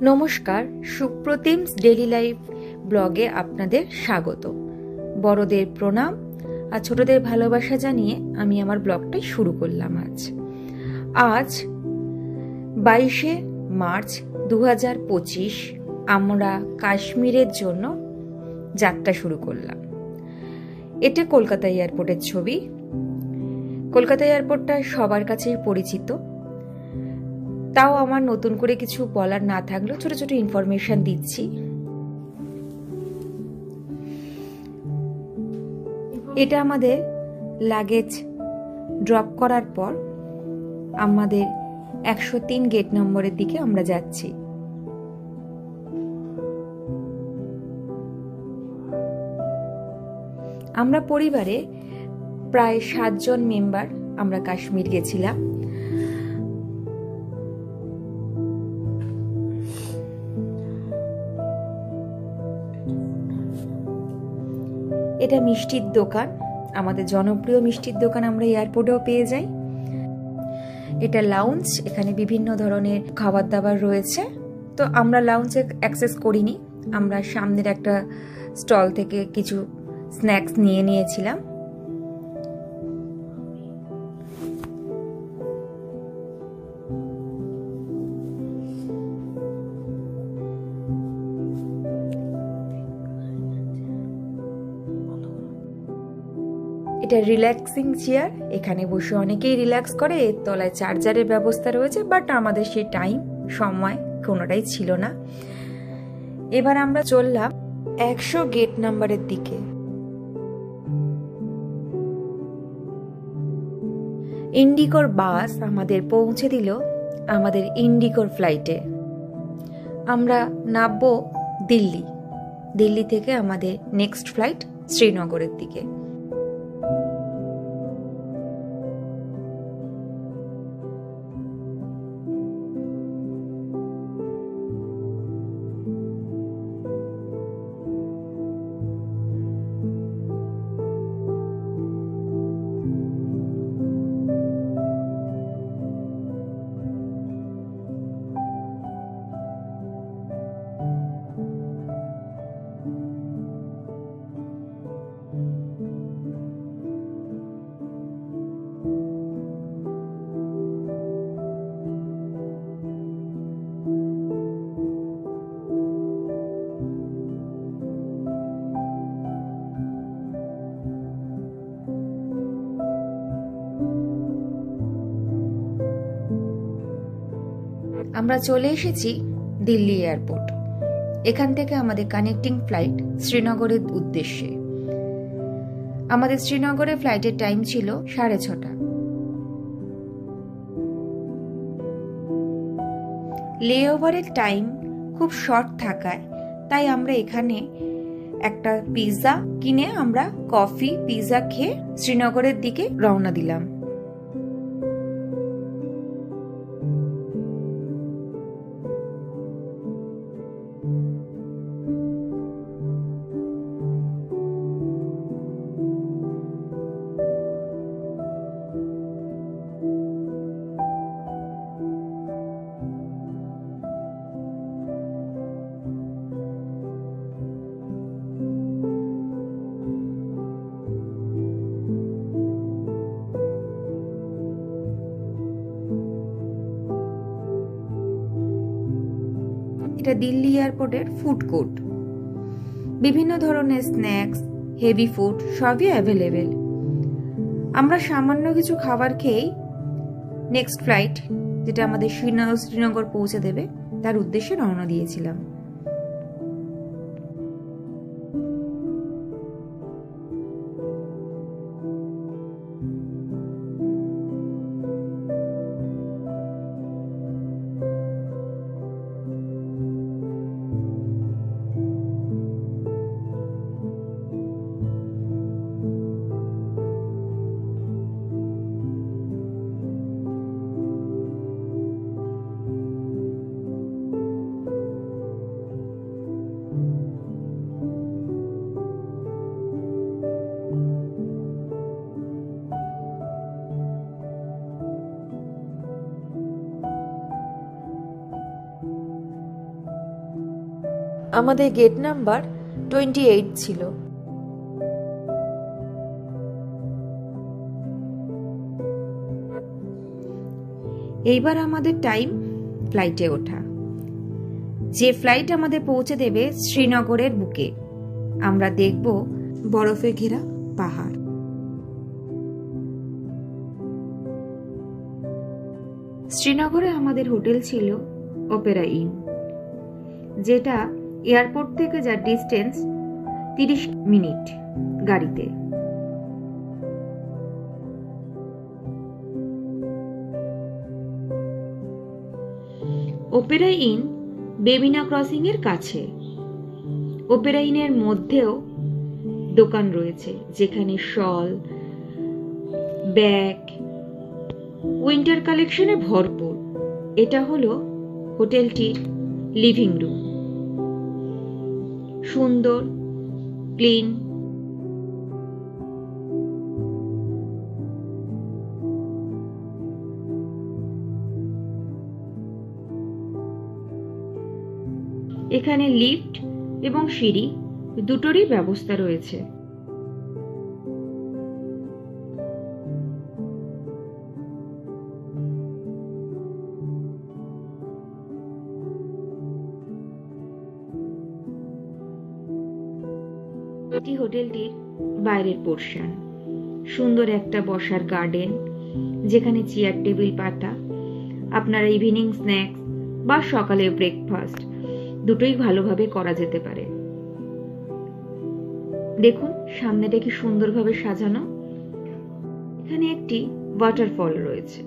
নমস্কার, সুপ্রতিমস daily life ব্লগে আপনাদের স্বাগত। বড়দের প্রণাম আর ছোটদের ভালোবাসা জানিয়ে আমি আমার ব্লগটাই শুরু করলাম। আজ 22শে মার্চ 2025 আমরা কাশ্মীরের জন্য যাত্রা শুরু করলাম। এটা কলকাতা এয়ারপোর্টের ছবি। কলকাতা এয়ারপোর্টটা সবার কাছেই পরিচিত, তাও আমার নতুন করে কিছু বলার না থাকলেও ছোট ছোট ইনফরমেশন দিচ্ছি। এটা আমাদের লাগেজ ড্রপ করার পর আমাদের 103 গেট নম্বরের দিকে আমরা যাচ্ছি। আমরা পরিবারে প্রায় 7 জন মেম্বার আমরা কাশ্মীর গেছিলাম। এটা মিষ্টির দোকান, আমাদের জনপ্রিয় মিষ্টির দোকান আমরা এয়ারপোর্টেও পেয়ে যাই। এটা লাউঞ্জ, এখানে বিভিন্ন ধরনের খাবার দাবার রয়েছে। তো আমরা লাউঞ্জে অ্যাক্সেস করিনি, আমরা সামনের একটা স্টল থেকে কিছু স্ন্যাক্স নিয়ে নিয়েছিলাম। এটা রিল্যাক্সিং চেয়ার, এখানে বসে অনেকেই রিল্যাক্স করে। এর তলায় চার্জারের ব্যবস্থা রয়েছে, বাট আমাদের সেই সময় কোনোটাই ছিল না। এবার আমরা চললাম 100 গেট নাম্বারের দিকে। ইন্ডিগোর বাস আমাদের পৌঁছে দিল আমাদের ইন্ডিগোর ফ্লাইটে। আমরা নামবো দিল্লি থেকে আমাদের নেক্সট ফ্লাইট শ্রীনগরের দিকে। আমরা চলে এসেছি দিল্লি এয়ারপোর্ট। এখান থেকে আমাদের কানেক্টিং ফ্লাইট শ্রীনগরের উদ্দেশ্যে। আমাদের শ্রীনগরের ফ্লাইটের টাইম ছিল 6:30। লেওভারের টাইম খুব শর্ট থাকায় তাই আমরা এখানে একটা পিৎজা কিনে আমরা কফি পিৎজা খেয়ে শ্রীনগরের দিকে রওনা দিলাম। এটা দিল্লি এয়ারপোর্টের ফুড কোর্ট, বিভিন্ন ধরনের স্ন্যাক্স, হেভি ফুড সবই অ্যাভেলেবেল। আমরা সামান্য কিছু খাবার খেয়েই নেক্সট ফ্লাইট, যেটা আমাদের শ্রীনগর পৌঁছে দেবে, তার উদ্দেশ্যে রওনা দিয়েছিলাম। আমাদের গেট নাম্বার 28 ছিল। এইবার আমাদের টাইম ফ্লাইটে ওঠা। যে ফ্লাইট আমাদের পৌঁছে দেবে শ্রীনগরের বুকে। আমরা দেখব বরফে ঘেরা পাহাড়। শ্রীনগরে আমাদের হোটেল ছিল অপেরা ইন, যেটা এয়ারপোর্ট থেকে যার ডিস্টেন্স 30 মিনিট গাড়িতে। অপেরা ইন বেবিনা ক্রসিং এর কাছে। অপেরা ইনের মধ্যেও দোকান রয়েছে, যেখানে শল, ব্যাগ, উইন্টার কালেকশনে ভরপুর। এটা হলো হোটেলটির লিভিং রুম। সুন্দর, ক্লিন। এখানে লিফট এবং সিঁড়ি দুটোরই ব্যবস্থা রয়েছে। এটি হোটেলটির বাইরের পোর্শন। সুন্দর একটা বসার গার্ডেন, যেখানে চেয়ার টেবিল পাতা। আপনারা ইভিনিং স্ন্যাক্স বা সকালে ব্রেকফাস্ট দুটোই ভালোভাবে করা যেতে পারে। দেখুন সামনেটা কি সুন্দরভাবে সাজানো। এখানে একটি ওয়াটারফল রয়েছে,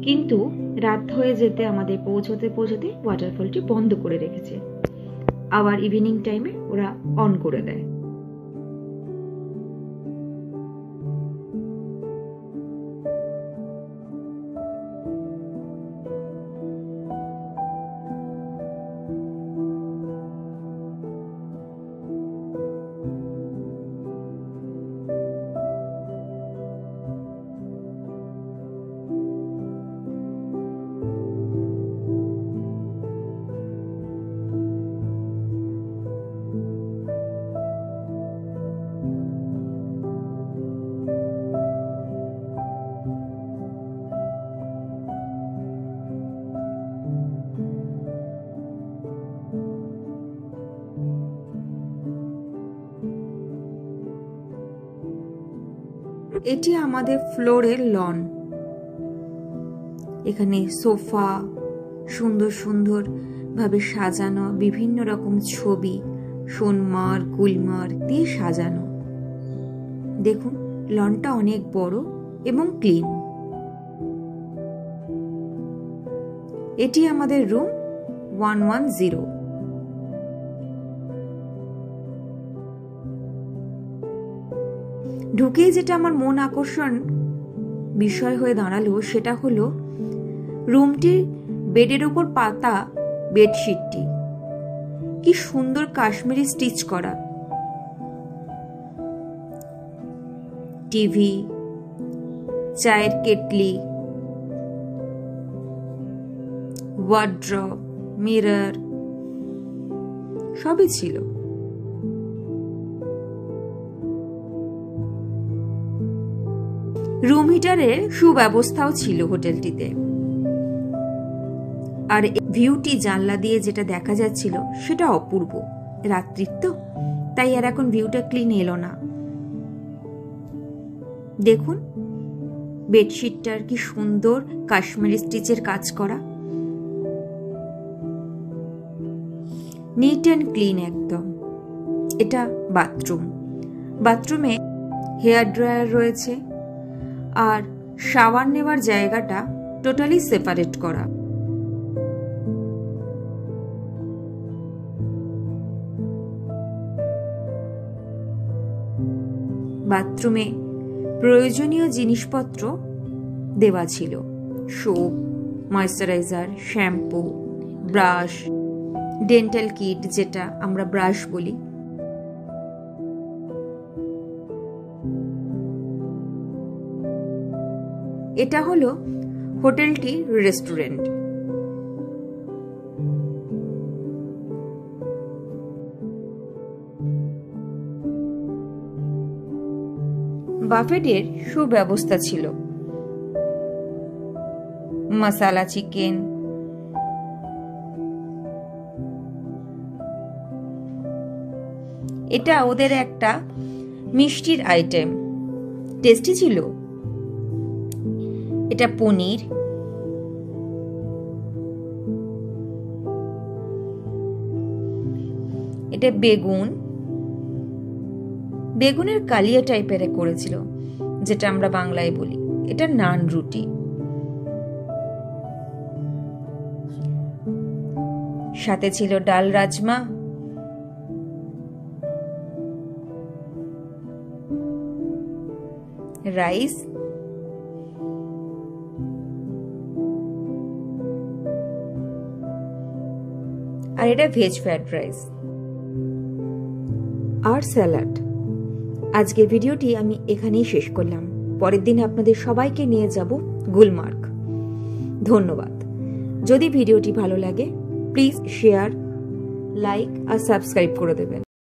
কিন্তু রাত হয়ে যেতে আমাদের পৌঁছতে ওয়াটারফলটি বন্ধ করে রেখেছে। আবার ইভিনিং টাইমে ওরা অন করে দেয়। এটি আমাদের ফ্লোরের লন। এখানে সোফা সুন্দর সুন্দর ভাবে সাজানো, বিভিন্ন রকম ছবি সোনমার্গ গুলমার্গ দিয়ে সাজানো। দেখুন লনটা অনেক বড় এবং ক্লিন। এটি আমাদের রুম 110। ঢুকেই যেটা আমার মন আকর্ষণ বিষয় হয়ে দাঁড়ালো সেটা হলো রুমটির বেডের উপর পাতা বেডশিটটি। কি সুন্দর কাশ্মীরি স্টিচ করা। টিভি, চায়ের কেটলি, ওয়ার্ড্রপ, মিরর সবই ছিল। রুম হিটারের সুব্যবস্থাও ছিল হোটেলটিতে। আর ভিউটি জানলা দিয়ে যেটা দেখা যাচ্ছিল সেটা অপূর্ব। রাত্রির তো, তাই আর এখন ভিউটা ক্লিন এলো না। দেখুন বেডশিটটার কি সুন্দর কাশ্মীরি স্টিচের কাজ করা। নিট অ্যান্ড ক্লিন একদম। এটা বাথরুম। বাথরুমে হেয়ার ড্রায়ার রয়েছে, আর শাওয়ার নেওয়ার জায়গাটা টোটালি সেপারেট করা। বাথরুমে প্রয়োজনীয় জিনিসপত্র দেওয়া ছিল। Soap, moisturiser, shampoo, brush, dental kit যেটা আমরা ব্রাশ বলি। এটা হলো হোটেলটির রেস্টুরেন্ট। বাফেটের সুব্যবস্থা ছিল। মশালা চিকেন, এটা ওদের একটা মিষ্টির আইটেম, টেস্টি ছিল। এটা পনির, এটা বেগুন, বেগুনের কালিয়া টাইপের করেছিল, যেটা আমরা বাংলায় বলি। এটা নান রুটি, সাথে ছিল ডাল রাজমা, রাইস, আর এটা ভেজ ফ্রাইড রাইস আর স্যালাড। আজকের ভিডিওটি আমি এখানেই শেষ করলাম। পরের দিন আপনাদের সবাইকে নিয়ে যাব গুলমার্গ। ধন্যবাদ। যদি ভিডিওটি ভালো লাগে প্লিজ শেয়ার, লাইক আর সাবস্ক্রাইব করে দেবেন।